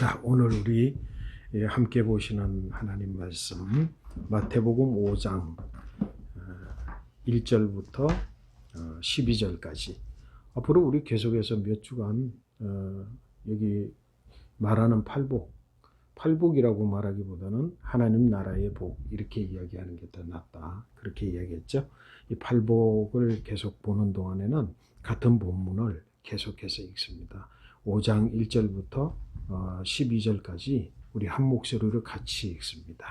자, 오늘 우리 함께 보시는 하나님 말씀 마태복음 5장 1절부터 12절까지 앞으로 우리 계속해서 몇 주간 여기 말하는 팔복이라고 말하기보다는 하나님 나라의 복 이렇게 이야기하는 게 더 낫다 그렇게 이야기했죠. 이 팔복을 계속 보는 동안에는 같은 본문을 계속해서 읽습니다. 5장 1절부터 12절까지 우리 한 목소리로 같이 읽습니다.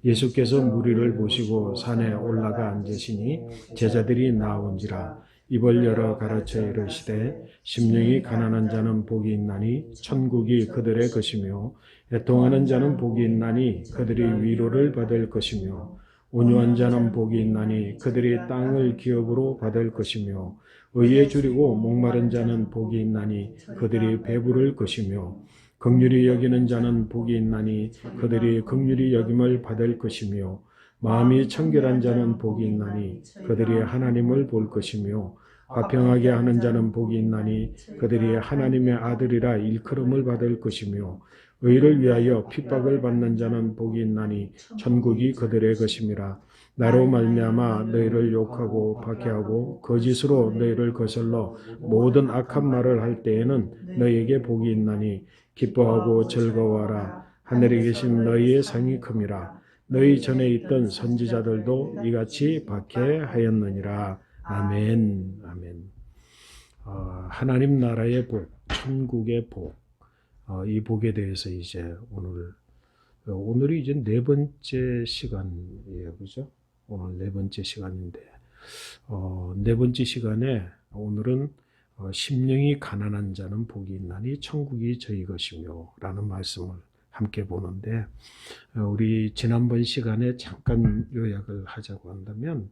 예수께서 무리를 보시고 산에 올라가 앉으시니 제자들이 나온지라 입을 열어 가르쳐 이르시되 심령이 가난한 자는 복이 있나니 천국이 그들의 것이며 애통하는 자는 복이 있나니 그들이 위로를 받을 것이며 온유한 자는 복이 있나니 그들이 땅을 기업으로 받을 것이며 의에 줄이고 목마른 자는 복이 있나니 그들이 배부를 것이며 긍휼히 여기는 자는 복이 있나니 그들이 긍휼히 여김을 받을 것이며 마음이 청결한 자는 복이 있나니 그들이 하나님을 볼 것이며 화평하게 하는 자는 복이 있나니 그들이 하나님의 아들이라 일컬음을 받을 것이며 의를 위하여 핍박을 받는 자는 복이 있나니 천국이 그들의 것임이라. 나로 말미암아 너희를 욕하고 박해하고 거짓으로 너희를 거슬러 모든 악한 말을 할 때에는 너희에게 복이 있나니 기뻐하고 즐거워하라. 하늘에 계신 너희의 상이 큼이라. 너희 전에 있던 선지자들도 이같이 박해하였느니라. 아멘. 아멘. 하나님 나라의 복, 천국의 복, 이 복에 대해서 이제 오늘이 이제 네 번째 시간이에요, 그죠? 오늘 네 번째 시간인데, 네 번째 시간에 오늘은 심령이 가난한 자는 복이 있나니 천국이 저희 것이며 라는 말씀을 함께 보는데, 우리 지난번 시간에 잠깐 요약을 하자고 한다면,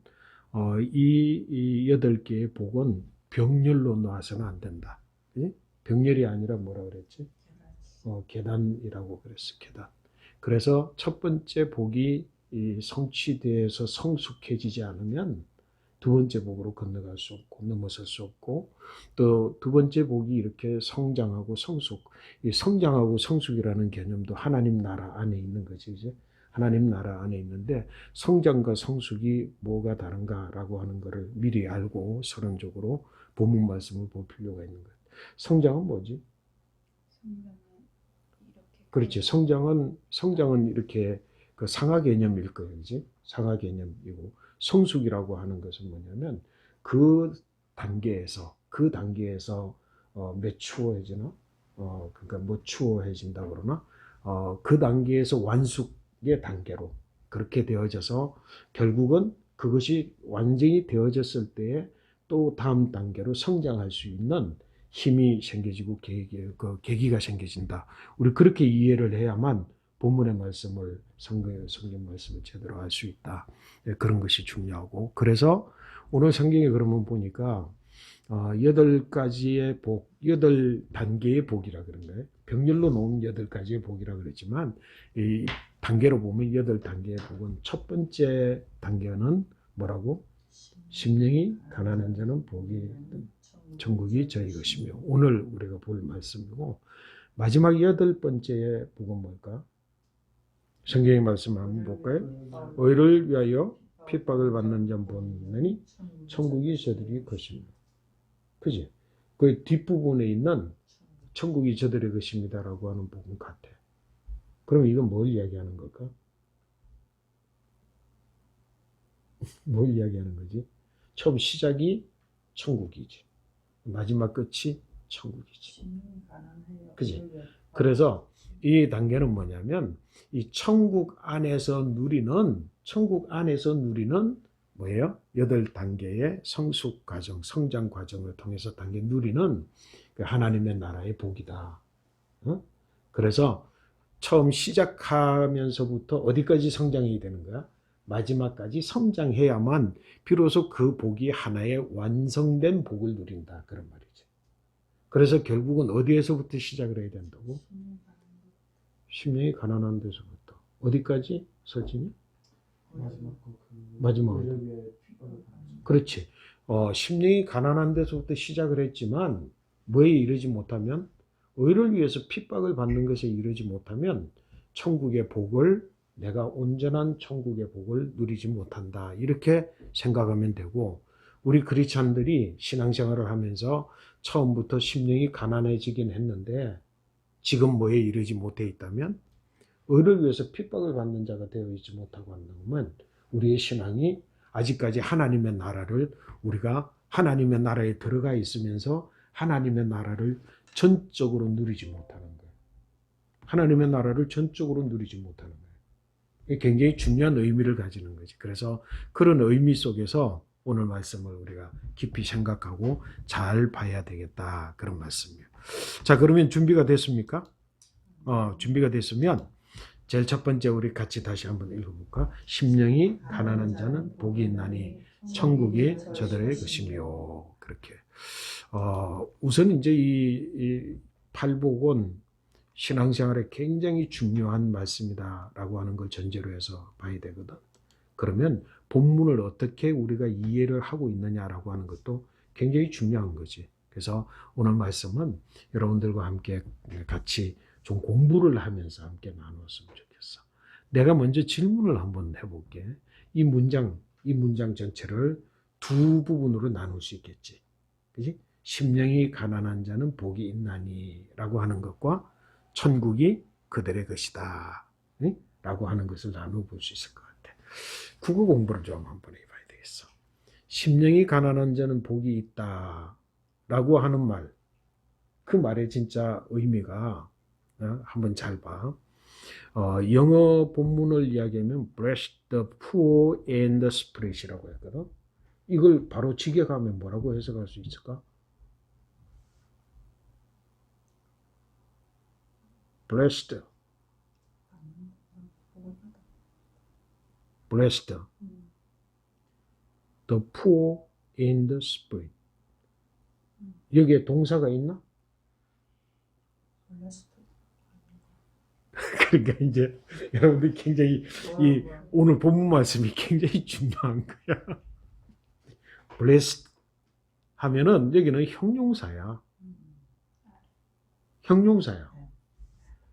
이 8개의 복은 병렬로 놔서는 안 된다. 예? 병렬이 아니라 뭐라 그랬지? 계단이라고 그랬어, 계단. 그래서 첫 번째 복이 성취되어서 성숙해지지 않으면 두 번째 복으로 건너갈 수 없고 넘어설 수 없고 또 두 번째 복이 이렇게 성장하고 성숙, 이 성장하고 성숙이라는 개념도 하나님 나라 안에 있는 거지, 이제 하나님 나라 안에 있는데 성장과 성숙이 뭐가 다른가라고 하는 것을 미리 알고 서론적으로 본문 말씀을 볼 필요가 있는 거예요. 성장은 뭐지? 그렇지. 성장은 이렇게 그 상하 개념일 거예요, 그지? 상하 개념이고 성숙이라고 하는 것은 뭐냐면 그 단계에서 매추어해지나, 그러니까 뭐 추어해진다 그러나, 그 단계에서 완숙의 단계로 그렇게 되어져서 결국은 그것이 완전히 되어졌을 때에 또 다음 단계로 성장할 수 있는 힘이 생겨지고 계기가 생겨진다. 우리 그렇게 이해를 해야만 본문의 말씀을 성경 말씀을 제대로 알 수 있다. 그런 것이 중요하고, 그래서 오늘 성경에 그러면 보니까 8가지의 복, 8단계의 복이라 그런 거예요. 병렬로 놓은 8가지의 복이라 그랬지만 이 단계로 보면 8단계의 복은 첫 번째 단계는 뭐라고? 심령이 가난한 자는 복이 천국이 저희 것이며, 오늘 우리가 볼 말씀이고, 마지막 8번째의 복은 뭘까? 성경의 말씀 한번 볼까요? 의를 위하여 핍박을 받는 자 보느니 천국이 저들의 것입니다. 그지? 그 뒷부분에 있는 천국이 저들의 것입니다라고 하는 부분 같아. 그럼 이건 뭘 이야기하는 걸까? 뭘 이야기하는 거지? 처음 시작이 천국이지. 마지막 끝이 천국이지. 그지? 그래서 이 단계는 뭐냐면 이 천국 안에서 누리는 뭐예요? 8단계의 성숙 과정, 성장 과정을 통해서 단계 누리는 그 하나님의 나라의 복이다. 그래서 처음 시작하면서부터 어디까지 성장이 되는 거야? 마지막까지 성장해야만 비로소 그 복이 하나의 완성된 복을 누린다. 그런 말이죠. 그래서 결국은 어디에서부터 시작을 해야 된다고? 심령이 가난한 데서부터. 어디까지? 설진이? 마지막. 그렇지. 심령이 가난한 데서부터 시작을 했지만 뭐에 이르지 못하면 의를 위해서 핍박을 받는 것에 이르지 못하면 천국의 복을 내가 온전한 천국의 복을 누리지 못한다. 이렇게 생각하면 되고 우리 크리스찬들이 신앙생활을 하면서 처음부터 심령이 가난해지긴 했는데 지금 뭐에 이르지 못해 있다면 의를 위해서 핍박을 받는 자가 되어 있지 못하고 한다면 우리의 신앙이 아직까지 하나님의 나라를 우리가 하나님의 나라에 들어가 있으면서 하나님의 나라를 전적으로 누리지 못하는 거예요. 하나님의 나라를 전적으로 누리지 못하는 거예요. 이게 굉장히 중요한 의미를 가지는 거지. 그래서 그런 의미 속에서 오늘 말씀을 우리가 깊이 생각하고 잘 봐야 되겠다. 그런 말씀이에요. 자, 그러면 준비가 됐습니까? 준비가 됐으면 제일 첫 번째 우리 같이 다시 한번 읽어볼까? 심령이 가난한 자는 복이 있나니 천국이 저들의 것이며. 그렇게. 우선 이제 이 팔복은 신앙생활에 굉장히 중요한 말씀이다라고 하는 걸 전제로 해서 봐야 되거든. 그러면 본문을 어떻게 우리가 이해를 하고 있느냐라고 하는 것도 굉장히 중요한 거지. 그래서 오늘 말씀은 여러분들과 함께 같이 좀 공부를 하면서 함께 나누었으면 좋겠어. 내가 먼저 질문을 한번 해볼게. 이 문장 전체를 두 부분으로 나눌 수 있겠지. 그지? 심령이 가난한 자는 복이 있나니 라고 하는 것과 천국이 그들의 것이다 라고 하는 것을 나누어 볼 수 있을 것 같아. 국어 공부를 좀 한번 해봐야 되겠어. 심령이 가난한 자는 복이 있다 라고 하는 말, 그 말의 진짜 의미가 한번 잘 봐. 영어 본문을 이야기하면 bless the poor in the spirit이라고 했거든. 이걸 바로 직역하면 뭐라고 해석할 수 있을까? blessed, the poor in the spirit. 여기에 동사가 있나? 그러니까 이제 여러분들이 굉장히 이 오늘 본문 말씀이 굉장히 중요한 거야. blessed 하면은 여기는 형용사야. 형용사야.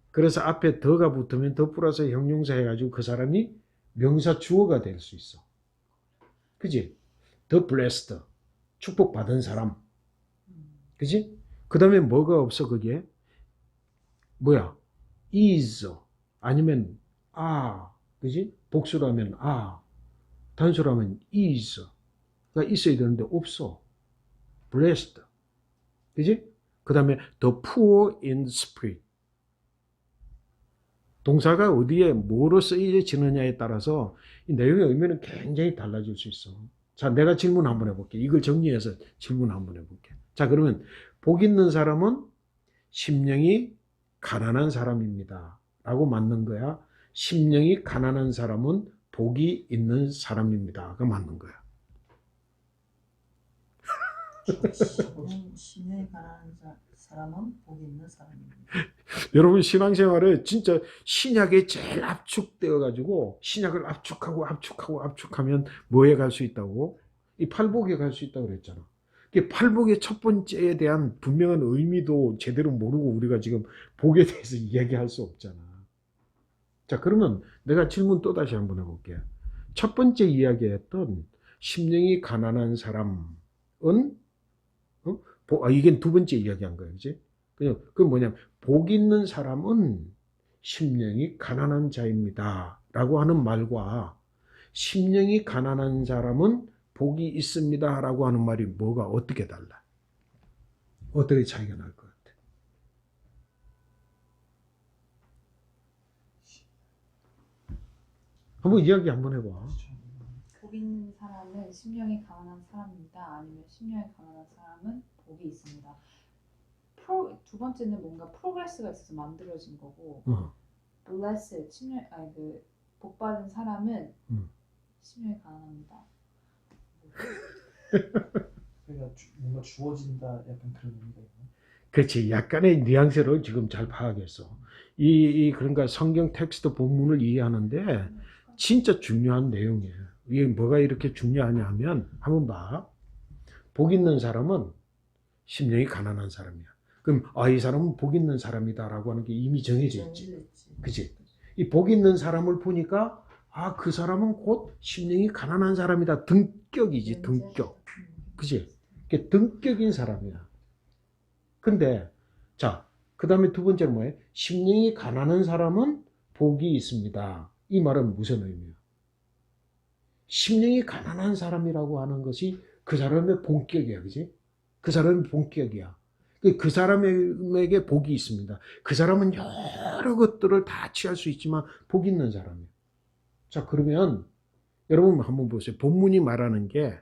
그래서 앞에 더가 붙으면 더 플러스 형용사 해가지고 그 사람이 명사 주어가 될 수 있어. 그지? The blessed. 축복받은 사람. 그지? 그 다음에 뭐가 없어, 그게? 뭐야? is. 아니면 그지? 복수라면 단수라면 is가 있어야 되는데 없어. blessed. 그지? 그 다음에 the poor in spirit. 동사가 어디에 뭐로 쓰여지느냐에 따라서 이 내용의 의미는 굉장히 달라질 수 있어. 자, 내가 질문 한번 해볼게. 이걸 정리해서 질문 한번 해볼게. 자, 그러면 복 있는 사람은 심령이 가난한 사람입니다. 라고 맞는 거야. 심령이 가난한 사람은 복이 있는 사람입니다.가 맞는 거야. 심령이 가난한 사람은 복이 있는 사람입니다. 여러분 신앙생활에 진짜 신약에 제일 압축되어 가지고 신약을 압축하면 뭐에 갈 수 있다고? 이 팔복에 갈 수 있다고 그랬잖아. 팔복의 첫 번째에 대한 분명한 의미도 제대로 모르고 우리가 지금 복에 대해서 이야기할 수 없잖아. 자, 그러면 내가 질문 또 다시 한번 해볼게. 첫 번째 이야기했던 심령이 가난한 사람은 이게 두 번째 이야기한 거야, 그지? 그 뭐냐면 복 있는 사람은 심령이 가난한 자입니다. 라고 하는 말과 심령이 가난한 사람은 복이 있습니다. 라고 하는 말이 뭐가 어떻게 달라? 어떻게 차이가 날 것 같아? 한번 이야기 한번 해봐. 복 있는 사람은 심령이 가난한 사람입니다. 아니면 심령이 가난한 사람은 복이 있습니다. 두 번째는 뭔가 프로그레스가 있어서 만들어진 거고, blessed 복 받은 사람은 심령이 가난합니다. 그러니까 뭔가 주어진다 약간 그런 의미가 있나? 그렇지. 약간의 뉘앙스를 지금 잘 파악했어. 그러니까 성경 텍스트 본문을 이해하는데 진짜 중요한 내용이에요. 이게 뭐가 이렇게 중요하냐 하면 한번 봐. 복 있는 사람은 심령이 가난한 사람이야. 그럼 이 사람은 복 있는 사람이다라고 하는 게 이미 정해져 있지. 정해졌지. 그치? 이 복 있는 사람을 보니까 그 사람은 곧 심령이 가난한 사람이다. 등격이지, 등격. 그치? 이게 등격인 사람이야. 근데 자, 그 다음에 두 번째는 뭐예요? 심령이 가난한 사람은 복이 있습니다. 이 말은 무슨 의미야? 심령이 가난한 사람이라고 하는 것이 그 사람의 본격이야. 그치? 그 사람의 본격이야. 그 사람에게 복이 있습니다. 그 사람은 여러 것들을 다 취할 수 있지만 복 있는 사람이에요. 자, 그러면 여러분 한번 보세요. 본문이 말하는 게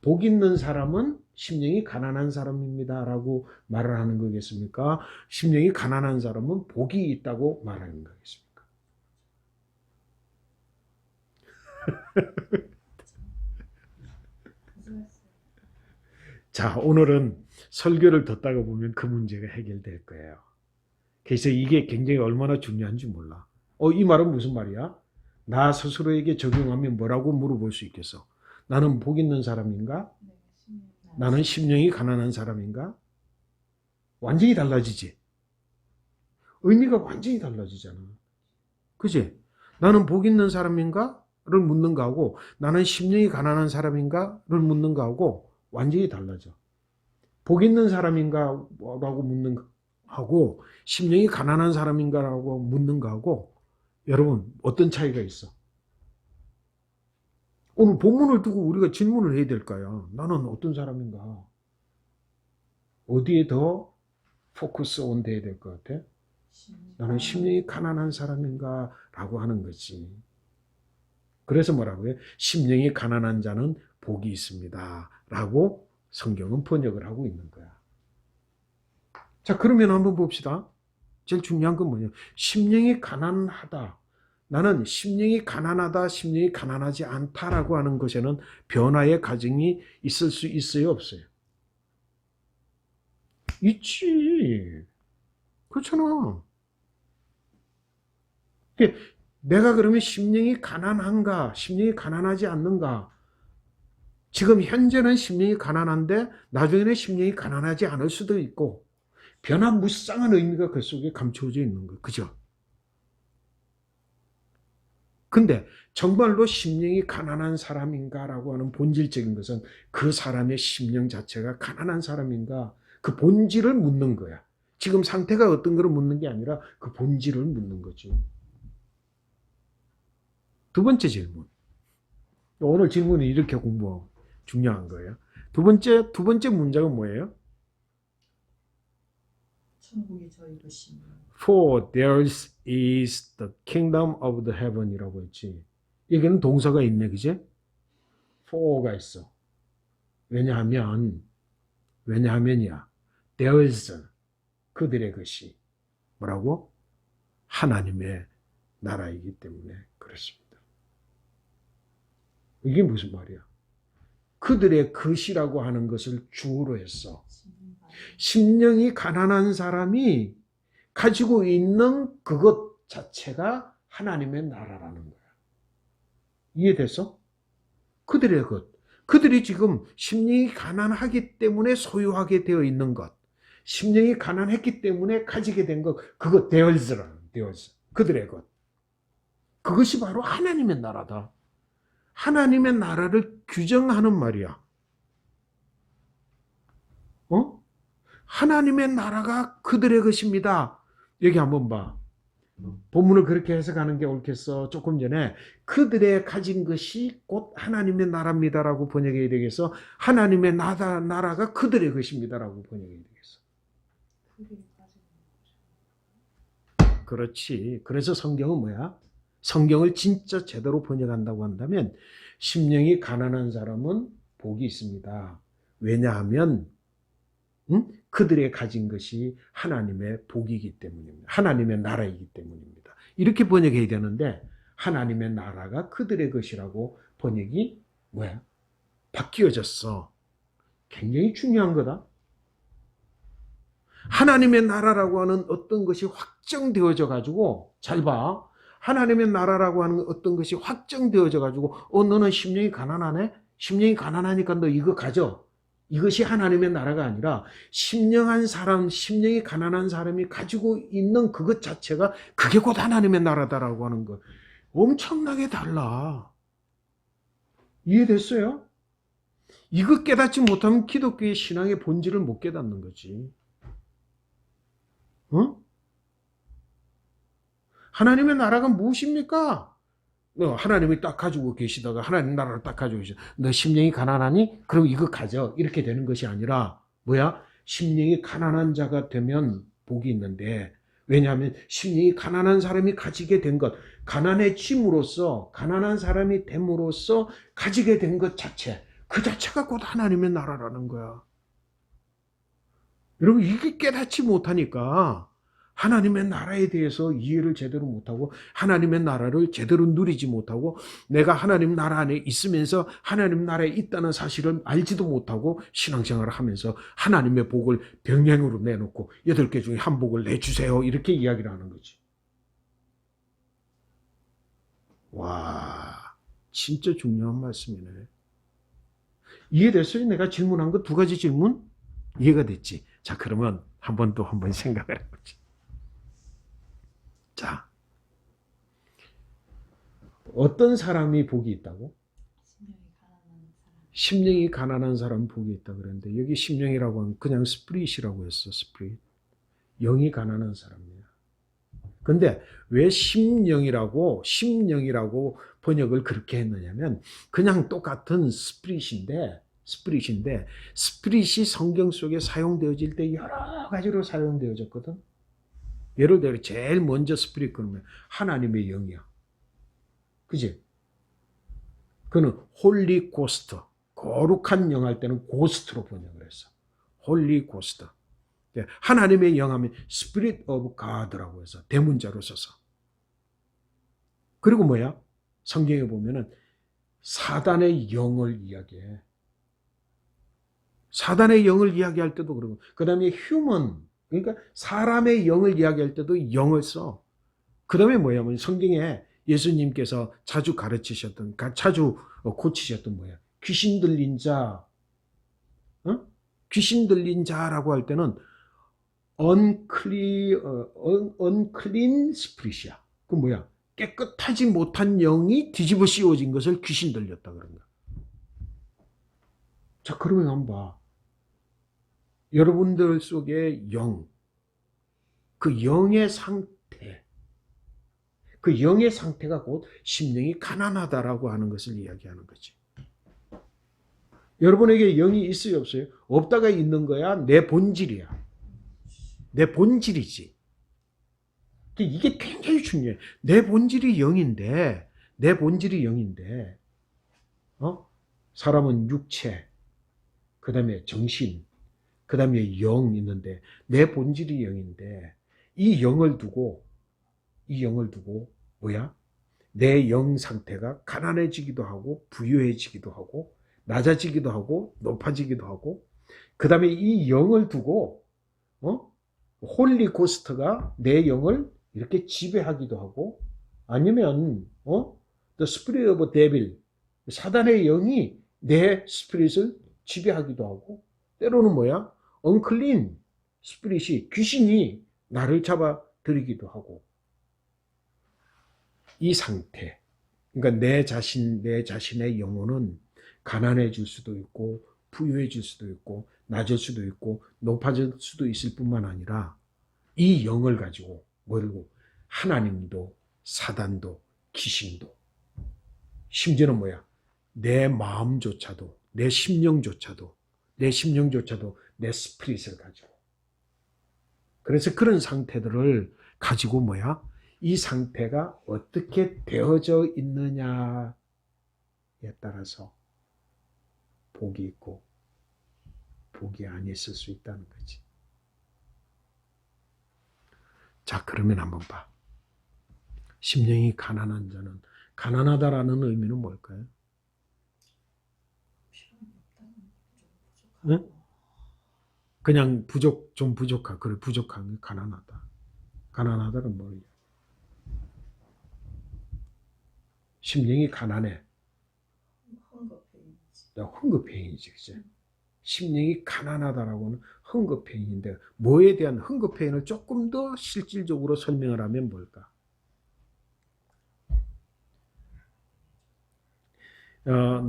복 있는 사람은 심령이 가난한 사람입니다 라고 말을 하는 거겠습니까? 심령이 가난한 사람은 복이 있다고 말하는 거겠습니까? 자, 오늘은 설교를 듣다가 보면 그 문제가 해결될 거예요. 그래서 이게 굉장히 얼마나 중요한지 몰라. 이 말은 무슨 말이야? 나 스스로에게 적용하면 뭐라고 물어볼 수 있겠어? 나는 복 있는 사람인가? 나는 심령이 가난한 사람인가? 완전히 달라지지. 의미가 완전히 달라지잖아. 그치? 나는 복 있는 사람인가? 를 묻는 거하고 나는 심령이 가난한 사람인가?를 묻는 거하고 완전히 달라져. 복 있는 사람인가? 라고 묻는 거하고 심령이 가난한 사람인가? 라고 묻는 거하고 여러분 어떤 차이가 있어? 오늘 본문을 두고 우리가 질문을 해야 될까요? 나는 어떤 사람인가? 어디에 더 포커스 온 돼야 될 것 같아? 나는 심령이 가난한 사람인가? 라고 하는 거지. 그래서 뭐라고 해요? 심령이 가난한 자는 복이 있습니다. 라고 성경은 번역을 하고 있는 거야. 자, 그러면 한번 봅시다. 제일 중요한 건 뭐냐? 심령이 가난하다. 나는 심령이 가난하다, 심령이 가난하지 않다라고 하는 것에는 변화의 과정이 있을 수 있어요, 없어요? 있지. 그렇잖아. 내가 그러면 심령이 가난한가, 심령이 가난하지 않는가? 지금 현재는 심령이 가난한데 나중에는 심령이 가난하지 않을 수도 있고 변화무쌍한 의미가 그 속에 감춰져 있는 거예요. 그죠? 근데 정말로 심령이 가난한 사람인가라고 하는 본질적인 것은 그 사람의 심령 자체가 가난한 사람인가 그 본질을 묻는 거야. 지금 상태가 어떤 걸 묻는 게 아니라 그 본질을 묻는 거죠. 두 번째 질문. 오늘 질문이 이렇게 공부하고 중요한 거예요. 두 번째 문장은 뭐예요? 천국이 저희 것이며. For theirs is the kingdom of the heaven이라고 했지. 여기는 동사가 있네, 그지? for가 있어. 왜냐하면이야. theirs, 그들의 것이 뭐라고? 하나님의 나라이기 때문에 그렇습니다. 이게 무슨 말이야? 그들의 것이라고 하는 것을 주어로 했어. 심령이 가난한 사람이 가지고 있는 그것 자체가 하나님의 나라라는 거야. 이해됐어? 그들의 것. 그들이 지금 심령이 가난하기 때문에 소유하게 되어 있는 것. 심령이 가난했기 때문에 가지게 된 것. 그것 되어있으라는 되어있어. 그들의 것. 그것이 바로 하나님의 나라다. 하나님의 나라를 규정하는 말이야. 하나님의 나라가 그들의 것입니다. 여기 한번 봐. 본문을 그렇게 해석하는 게 옳겠어. 조금 전에 그들의 가진 것이 곧 하나님의 나라입니다라고 번역해야 되겠어. 하나님의 나라가 그들의 것입니다라고 번역해야 되겠어. 그렇지. 그래서 성경은 뭐야? 성경을 진짜 제대로 번역한다고 한다면 심령이 가난한 사람은 복이 있습니다. 왜냐하면 그들의 가진 것이 하나님의 복이기 때문입니다. 하나님의 나라이기 때문입니다. 이렇게 번역해야 되는데 하나님의 나라가 그들의 것이라고 번역이 뭐야? 바뀌어졌어. 굉장히 중요한 거다. 하나님의 나라라고 하는 어떤 것이 확정되어져 가지고 잘 봐. 하나님의 나라라고 하는 어떤 것이 확정되어져 가지고 너는 심령이 가난하네? 심령이 가난하니까 너 이거 가져. 이것이 하나님의 나라가 아니라 심령한 사람, 심령이 가난한 사람이 가지고 있는 그것 자체가 그게 곧 하나님의 나라다라고 하는 것. 엄청나게 달라. 이해됐어요? 이거 깨닫지 못하면 기독교의 신앙의 본질을 못 깨닫는 거지. 어? 하나님의 나라가 무엇입니까? 하나님이 딱 가지고 계시다가 하나님 나라를 딱 가지고 계시다. 너 심령이 가난하니? 그럼 이거 가져. 이렇게 되는 것이 아니라 뭐야? 심령이 가난한 자가 되면 복이 있는데 왜냐하면 심령이 가난한 사람이 가지게 된 것, 가난해짐으로써 가난한 사람이 됨으로써 가지게 된 것 자체, 그 자체가 곧 하나님의 나라라는 거야. 여러분 이게 깨닫지 못하니까 하나님의 나라에 대해서 이해를 제대로 못하고 하나님의 나라를 제대로 누리지 못하고 내가 하나님 나라 안에 있으면서 하나님 나라에 있다는 사실을 알지도 못하고 신앙생활을 하면서 하나님의 복을 병량으로 내놓고 8개 중에 한 복을 내주세요 이렇게 이야기를 하는 거지. 와, 진짜 중요한 말씀이네. 이해됐어요? 내가 질문한 거 2가지 질문? 이해가 됐지? 자, 그러면 한 번 생각을 해보지. 자, 어떤 사람이 복이 있다고? 심령이 가난한 사람 복이 있다 그랬는데 여기 심령이라고 하면 그냥 스피릿이라고 했어. 스피릿. 영이 가난한 사람이야. 근데 왜 심령이라고 번역을 그렇게 했느냐면 그냥 똑같은 스피릿인데 스피릿이 성경 속에 사용되어질 때 여러 가지로 사용되어졌거든. 예를 들어 제일 먼저 스피릿 그러면 하나님의 영이야. 그지? 그는 홀리 고스트, 거룩한 영 할 때는 고스트로 번역을 했어. 홀리 고스트. 하나님의 영 하면 스피릿 오브 가드라고 해서 대문자로 써서. 그리고 뭐야? 성경에 보면은 사단의 영을 이야기해. 사단의 영을 이야기할 때도 그러고 그 다음에 휴먼, 그러니까 사람의 영을 이야기할 때도 영을 써. 그 다음에 뭐냐면 성경에 예수님께서 자주 가르치셨던, 자주 고치셨던 뭐야? 귀신 들린 자, 귀신 들린 자라고 할 때는 unclean spirit이야. 그 뭐야? 깨끗하지 못한 영이 뒤집어 씌워진 것을 귀신 들렸다 그런 거야. 자, 그러면 한번 봐. 여러분들 속에 영, 그 영의 상태, 그 영의 상태가 곧 심령이 가난하다라고 하는 것을 이야기하는 거지. 여러분에게 영이 있어요, 없어요? 없다가 있는 거야. 내 본질이야. 내 본질이지. 이게 굉장히 중요해. 내 본질이 영인데, 사람은 육체, 그 다음에 정신, 그 다음에 영 있는데, 내 본질이 영인데, 이 영을 두고, 뭐야? 내 영 상태가 가난해지기도 하고, 부유해지기도 하고, 낮아지기도 하고, 높아지기도 하고, 그 다음에 이 영을 두고, 홀리 고스트가 내 영을 이렇게 지배하기도 하고, 아니면, The Spirit of Devil, 사단의 영이 내 스피릿을 지배하기도 하고, 때로는 뭐야? unclean 스피릿이, 귀신이 나를 잡아들이기도 하고, 이 상태, 그러니까 내 자신의 영혼은 가난해질 수도 있고, 부유해질 수도 있고, 낮을 수도 있고, 높아질 수도 있을 뿐만 아니라, 이 영을 가지고, 하나님도, 사단도, 귀신도, 심지어는 뭐야? 내 마음조차도, 내 심령조차도 내 스피릿을 가지고. 그래서 그런 상태들을 가지고 뭐야? 이 상태가 어떻게 되어져 있느냐에 따라서 복이 있고 복이 안 있을 수 있다는 거지. 자, 그러면 한번 봐. 심령이 가난한 자는, 가난하다라는 의미는 뭘까요? 응? 그냥 좀 부족한, 그래, 부족한 게 가난하다. 가난하다는 뭐예요? 심령이 가난해. 헝거페인이지. 헝거페인이지, 그치? 심령이 가난하다라고는 흥급해인인데 뭐에 대한 흥급해인을 조금 더 실질적으로 설명을 하면 뭘까?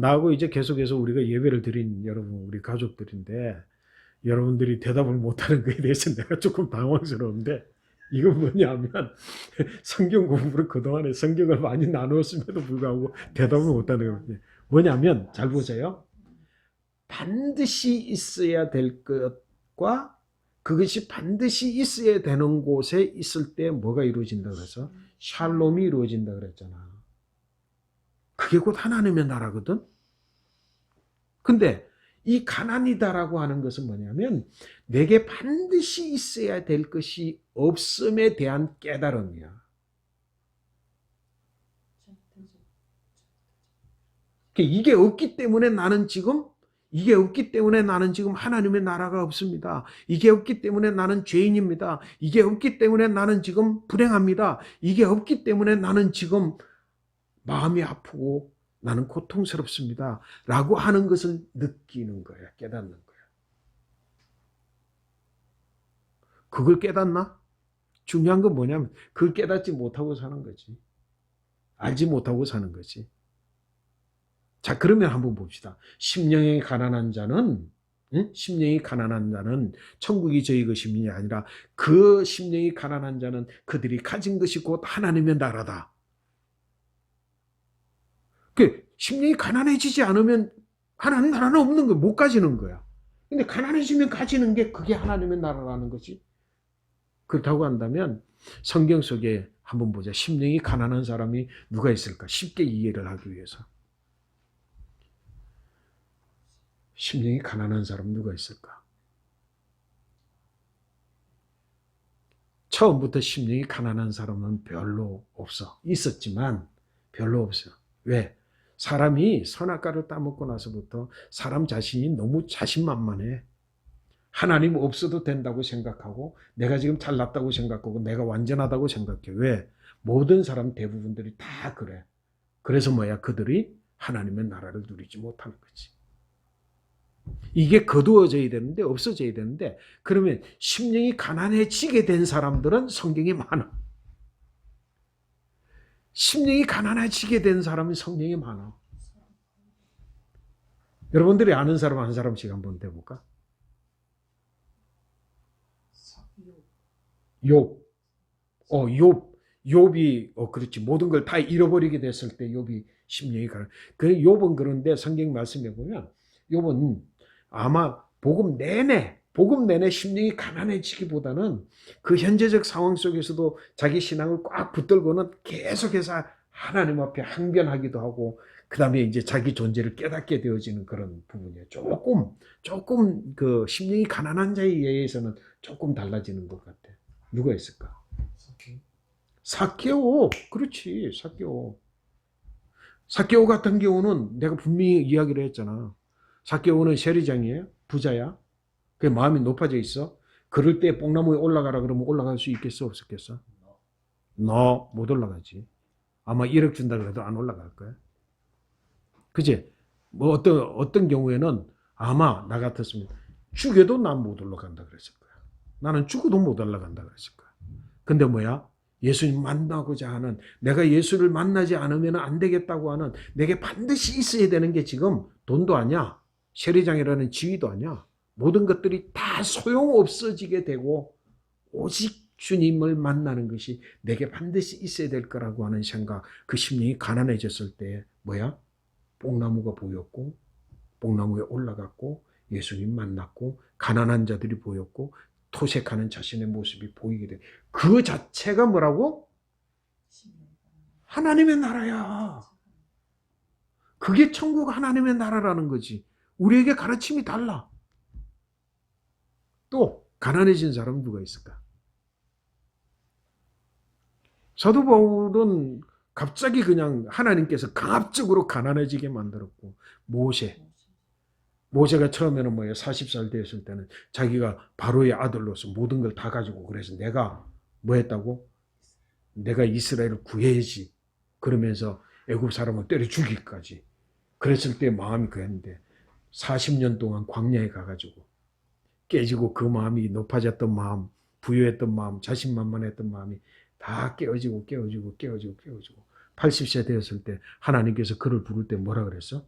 나하고 이제 계속해서 우리가 예배를 드린 여러분, 우리 가족들인데 여러분들이 대답을 못하는 것에 대해서 내가 조금 당황스러운데 이건 뭐냐면 성경 공부를 그동안에 성경을 많이 나누었음에도 불구하고 대답을 못하는 거예요. 뭐냐면 잘 보세요. 반드시 있어야 될 것과 그것이 반드시 있어야 되는 곳에 있을 때 뭐가 이루어진다 그래서 샬롬이 이루어진다 그랬잖아. 그게 곧 하나님의 나라거든. 근데 이 가난이다라고 하는 것은 뭐냐면 내게 반드시 있어야 될 것이 없음에 대한 깨달음이야. 이게 없기 때문에 나는 지금 하나님의 나라가 없습니다. 이게 없기 때문에 나는 죄인입니다. 이게 없기 때문에 나는 지금 불행합니다. 이게 없기 때문에 나는 지금 마음이 아프고 나는 고통스럽습니다. 라고 하는 것을 느끼는 거야. 깨닫는 거야. 그걸 깨닫나? 중요한 건 뭐냐면 그걸 깨닫지 못하고 사는 거지. 알지 못하고 사는 거지. 자, 그러면 한번 봅시다. 심령이 가난한 자는 천국이 저희 것임이 아니라 그 심령이 가난한 자는 그들이 가진 것이 곧 하나님의 나라다. 심령이 가난해지지 않으면 하나님 나라는 없는 거야. 못 가지는 거야. 근데 가난해지면 가지는 게 그게 하나님의 나라라는 거지. 그렇다고 한다면 성경 속에 한번 보자. 심령이 가난한 사람이 누가 있을까? 쉽게 이해를 하기 위해서. 심령이 가난한 사람 누가 있을까? 처음부터 심령이 가난한 사람은 별로 없어. 있었지만 별로 없어. 왜? 사람이 선악과를 따먹고 나서부터 사람 자신이 너무 자신만만해. 하나님 없어도 된다고 생각하고 내가 지금 잘났다고 생각하고 내가 완전하다고 생각해. 왜? 모든 사람 대부분들이 다 그래. 그래서 뭐야? 그들이 하나님의 나라를 누리지 못하는 거지. 이게 거두어져야 되는데 없어져야 되는데 그러면 심령이 가난해지게 된 사람들은 성경에 많아. 심령이 가난해지게 된 사람이 성경에 많아. 여러분들이 아는 사람 한 사람씩 한번 대볼까? 욥이 그렇지. 모든 걸 다 잃어버리게 됐을 때 욥이 심령이 가난. 그 욥은 그런데 성경 말씀해 보면 욥은 아마 복음 내내 심령이 가난해지기보다는 그 현재적 상황 속에서도 자기 신앙을 꽉 붙들고는 계속해서 하나님 앞에 항변하기도 하고 그 다음에 이제 자기 존재를 깨닫게 되어지는 그런 부분이에요. 조금 그 심령이 가난한 자에 의해서는 조금 달라지는 것 같아. 누가 있을까? 사케오. 그렇지. 사케오 같은 경우는 내가 분명히 이야기를 했잖아. 사케오는 세리장이에요. 부자야. 그 마음이 높아져 있어. 그럴 때 뽕나무에 올라가라 그러면 올라갈 수 있겠어? 없었겠어? 너 못 올라가지. 아마 1억 준다 그래도 안 올라갈 거야. 그치? 뭐 어떤 경우에는 아마 나 같았으면 죽여도 난 못 올라간다 그랬을 거야. 나는 죽어도 못 올라간다 그랬을 거야. 근데 뭐야? 예수님 만나고자 하는, 내가 예수를 만나지 않으면 안 되겠다고 하는, 내게 반드시 있어야 되는 게 지금 돈도 아니야. 세리장이라는 지위도 아니야. 모든 것들이 다 소용없어지게 되고 오직 주님을 만나는 것이 내게 반드시 있어야 될 거라고 하는 생각, 그 심령이 가난해졌을 때 뭐야? 뽕나무가 보였고 뽕나무에 올라갔고 예수님 만났고 가난한 자들이 보였고 토색하는 자신의 모습이 보이게 돼. 그 자체가 뭐라고? 하나님의 나라야. 그게 천국 하나님의 나라라는 거지. 우리에게 가르침이 달라. 또 가난해진 사람은 누가 있을까? 사도 바울은 갑자기 그냥 하나님께서 강압적으로 가난해지게 만들었고, 모세가 처음에는 뭐예요? 40살 되었을 때는 자기가 바로의 아들로서 모든 걸 다 가지고, 그래서 내가 뭐 했다고? 내가 이스라엘을 구해야지. 그러면서 애굽 사람을 때려 죽이기까지. 그랬을 때 마음이 그랬는데 40년 동안 광야에 가가지고 깨지고 그 마음이 높아졌던 마음, 부유했던 마음, 자신만만했던 마음이 다 깨어지고 80세 되었을 때 하나님께서 그를 부를 때 뭐라 그랬어?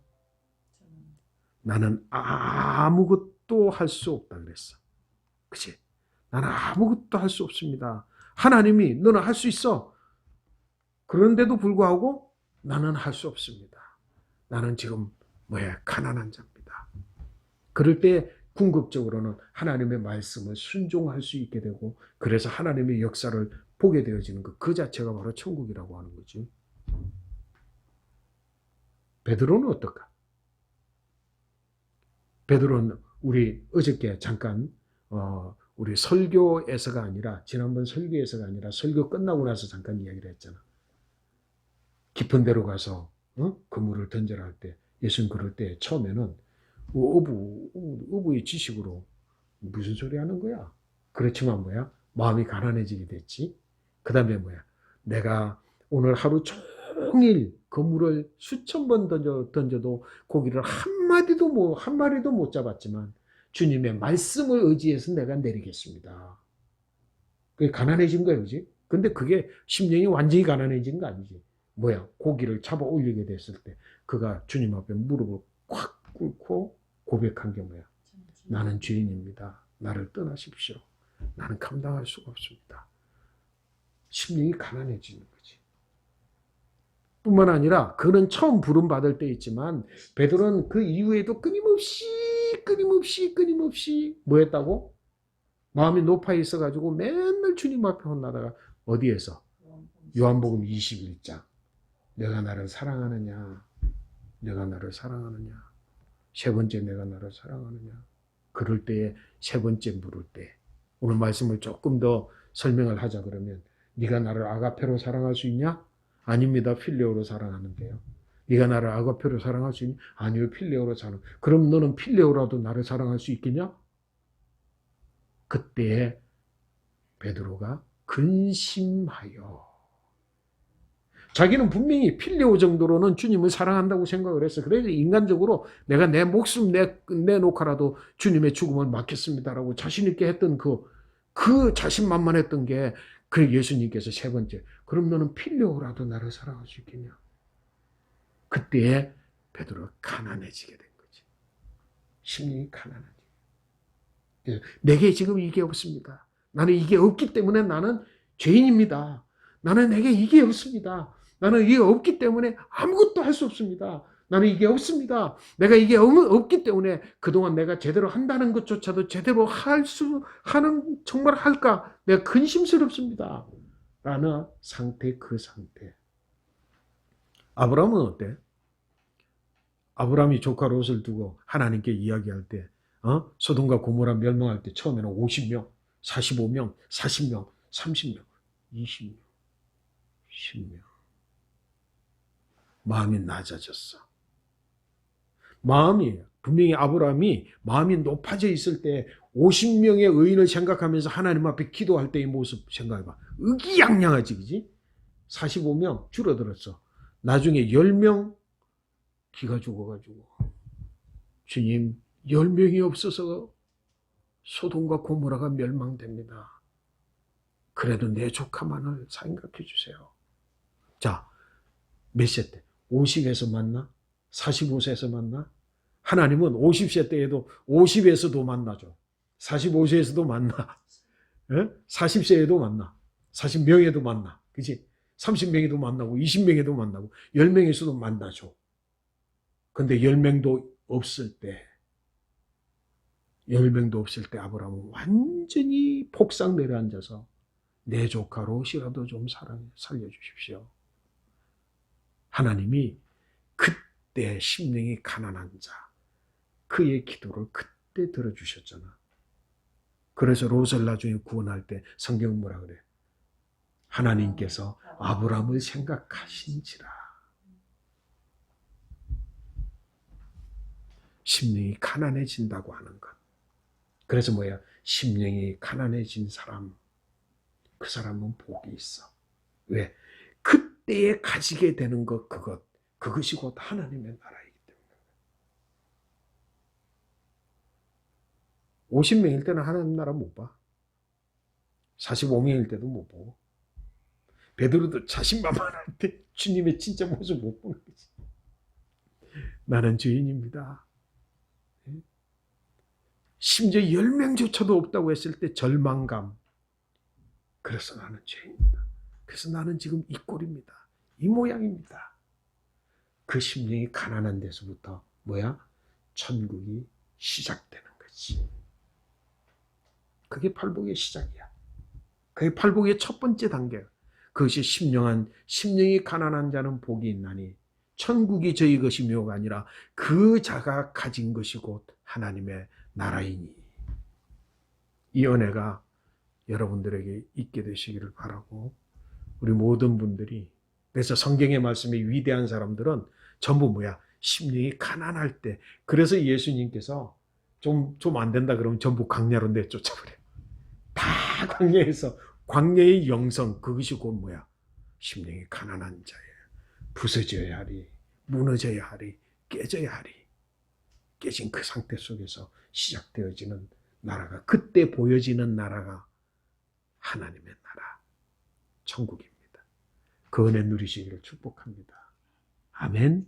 나는 아무것도 할 수 없다 그랬어. 그치? 나는 아무것도 할 수 없습니다. 하나님이 너는 할 수 있어. 그런데도 불구하고 나는 할 수 없습니다. 나는 지금 가난한 자입니다. 그럴 때 궁극적으로는 하나님의 말씀을 순종할 수 있게 되고 그래서 하나님의 역사를 보게 되어지는 그 자체가 바로 천국이라고 하는 거지. 베드로는 어떨까? 베드로는 우리 어저께 잠깐 우리 설교에서가 아니라 지난번 설교에서가 아니라 설교 끝나고 나서 잠깐 이야기를 했잖아. 깊은 데로 가서 그물을 던져라 할 때 예수님 그럴 때 처음에는 어부의 지식으로 무슨 소리 하는 거야? 그렇지만 마음이 가난해지게 됐지. 그 다음에 내가 오늘 하루 종일 그물을 수천 번 던져도 고기를 한 마리도 못 잡았지만 주님의 말씀을 의지해서 내가 내리겠습니다. 그게 가난해진 거야, 그지? 근데 그게 심령이 완전히 가난해진 거 아니지. 고기를 잡아 올리게 됐을 때 그가 주님 앞에 무릎을 콱 꿇고 고백한 게 나는 죄인입니다. 나를 떠나십시오. 나는 감당할 수가 없습니다. 심령이 가난해지는 거지. 뿐만 아니라 그는 처음 부름 받을 때 있지만 베드로는 그 이후에도 끊임없이 뭐 했다고? 마음이 높아 있어가지고 맨날 주님 앞에 혼나다가 어디에서? 요한복음 21장. 내가 나를 사랑하느냐? 내가 나를 사랑하느냐? 세 번째 내가 나를 사랑하느냐? 그럴 때에 세 번째 물을 때 오늘 말씀을 조금 더 설명을 하자 그러면 네가 나를 아가페로 사랑할 수 있냐? 아닙니다. 필레오로 사랑하는데요. 네가 나를 아가페로 사랑할 수 있냐? 아니요. 필레오로 사랑. 그럼 너는 필레오라도 나를 사랑할 수 있겠냐? 그때에 베드로가 근심하여 자기는 분명히 필레오 정도로는 주님을 사랑한다고 생각을 했어. 그래서 인간적으로 내가 내 목숨 내놓고라도 주님의 죽음을 맡겠습니다라고 자신 있게 했던 그 자신만만했던 게 그 예수님께서 세 번째 그럼 너는 필레오라도 나를 사랑할 수 있겠냐? 그때에 베드로가 가난해지게 된 거지. 심령이 가난하지. 내게 지금 이게 없습니다. 나는 이게 없기 때문에 나는 죄인입니다. 나는 내게 이게 없습니다. 나는 이게 없기 때문에 아무것도 할 수 없습니다. 나는 이게 없습니다. 내가 이게 없기 때문에 그동안 내가 제대로 한다는 것조차도 제대로 정말 할까? 내가 근심스럽습니다. 라는 상태, 그 상태. 아브라함은 어때? 아브라함이 조카 롯을 두고 하나님께 이야기할 때, 소돔과 고모라 멸망할 때 처음에는 50명, 45명, 40명, 30명, 20명, 10명. 마음이 낮아졌어. 분명히 아브라함이 마음이 높아져 있을 때 50명의 의인을 생각하면서 하나님 앞에 기도할 때의 모습 생각해봐. 의기양양하지, 그지? 45명 줄어들었어. 나중에 10명 기가 죽어가지고 주님 10명이 없어서 소돔과 고모라가 멸망됩니다. 그래도 내 조카만을 생각해 주세요. 자, 몇 세 때? 50에서 만나? 45세에서 만나? 하나님은 50세 때에도 50에서도 만나죠. 45세에서도 만나. 40세에도 만나. 40명에도 만나. 그치? 30명에도 만나고 20명에도 만나고 10명에서도 만나죠. 근데 10명도 없을 때 10명도 없을 때 아브라함은 완전히 폭삭 내려앉아서 내 조카 롯이라도 좀 살려주십시오. 하나님이 그때 심령이 가난한 자, 그의 기도를 그때 들어주셨잖아. 그래서 롯을 나중에 구원할 때 성경은 뭐라 그래? 하나님께서 아브라함을 생각하신지라. 심령이 가난해진다고 하는 것. 그래서 심령이 가난해진 사람, 그 사람은 복이 있어. 왜? 그때에 가지게 되는 그것이 곧 하나님의 나라이기 때문에. 50명일 때는 하나님 나라 못 봐. 45명일 때도 못 보고. 베드로도 자신만만할 때 주님의 진짜 모습 못 보는 거지. 나는 죄인입니다. 심지어 10명조차도 없다고 했을 때 절망감. 그래서 나는 죄인입니다. 그래서 나는 지금 이 꼴입니다. 이 모양입니다. 그 심령이 가난한 데서부터 뭐야? 천국이 시작되는 거지. 그게 팔복의 시작이야. 그게 팔복의 첫 번째 단계야. 그것이 심령이 가난한 자는 복이 있나니 천국이 저희 것이며가 아니라 그 자가 가진 것이 곧 하나님의 나라이니. 이 은혜가 여러분들에게 있게 되시기를 바라고, 우리 모든 분들이, 그래서 성경의 말씀에 위대한 사람들은 전부 뭐야? 심령이 가난할 때. 그래서 예수님께서 좀 안 된다 그러면 전부 광야로 내쫓아버려요. 다 광야에서, 광야의 영성, 그것이 곧 뭐야? 심령이 가난한 자예요. 부서져야 하리, 무너져야 하리, 깨져야 하리. 깨진 그 상태 속에서 시작되어지는 나라가, 그때 보여지는 나라가 하나님의 나라, 천국입니다. 그 은혜 누리시기를 축복합니다. 아멘.